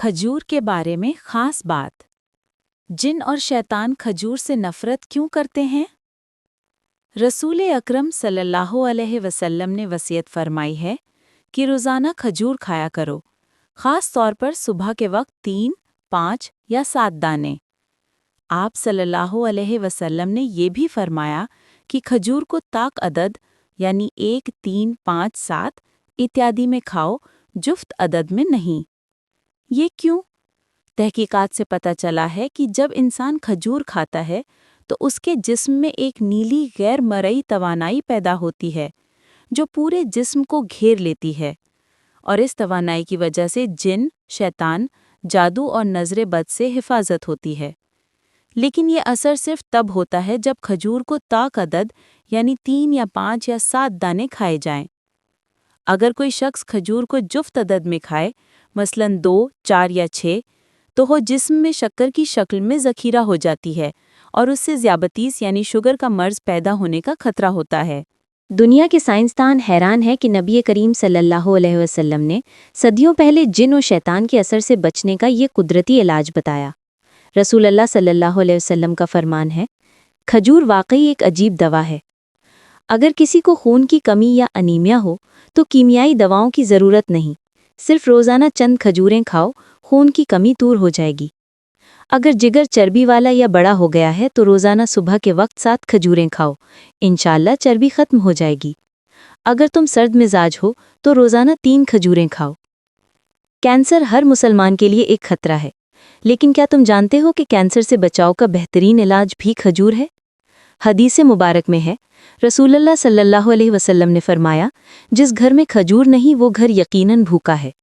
खजूर के बारे में खास बात। जिन और शैतान खजूर से नफरत क्यों करते हैं? रसूल अकरम सल्लल्लाहु अलैहि वसल्लम ने वसीयत फरमाई है कि रोज़ाना खजूर खाया करो, ख़ास तौर पर सुबह के वक्त 3, 5 या 7 दाने। आप सल्लल्लाहु अलैहि वसल्लम ने ये भी फरमाया कि खजूर को ताक अदद यानी 1, 3, 5, 7 इत्यादि में खाओ, जुफ्त अदद में नहीं। ये क्यों? तहकीकात से पता चला है कि जब इंसान खजूर खाता है तो उसके जिस्म में एक नीली गैर मरई तवानाई पैदा होती है जो पूरे जिस्म को घेर लेती है, और इस तवानाई की वजह से जिन, शैतान, जादू और नज़र बद से हिफाजत होती है। लेकिन ये असर सिर्फ तब होता है जब खजूर को ताक अदद यानी 3 या 5 या 7 दाने खाए जाएं। अगर कोई शख्स खजूर को जुफ्त अदद में खाए, मसलन 2, 4 या 6, तो वो जिस्म में शक्कर की शक्ल में ज़ख़ीरा हो जाती है और उससे ज़ियाबतीस यानी शुगर का मर्ज़ पैदा होने का खतरा होता है। दुनिया के साइंसदान हैरान है कि नबी करीम सल्लल्लाहु अलैहि वसल्लम ने सदियों पहले जिन और शैतान के असर से बचने का ये कुदरती इलाज बताया। रसूलुल्लाह सल्लल्लाहु अलैहि वसल्लम का फरमान है, खजूर वाकई एक अजीब दवा है। अगर किसी को खून की कमी या अनीमिया हो तो कीमियाई दवाओं की ज़रूरत नहीं, सिर्फ रोज़ाना चंद खजूरें खाओ, खून की कमी दूर हो जाएगी। अगर जिगर चर्बी वाला या बड़ा हो गया है तो रोज़ाना सुबह के वक्त 7 खजूरें खाओ, इंशाअल्लाह चर्बी ख़त्म हो जाएगी। अगर तुम सर्द मिजाज हो तो रोज़ाना 3 खजूरें खाओ। कैंसर हर मुसलमान के लिए एक खतरा है, लेकिन क्या तुम जानते हो कि कैंसर से बचाव का बेहतरीन इलाज भी खजूर है? हदीस मुबारक में है, रसूलुल्लाह सल्लल्लाहु अलैहि वसल्लम ने फरमाया, जिस घर में खजूर नहीं वो घर यकीनन भूखा है।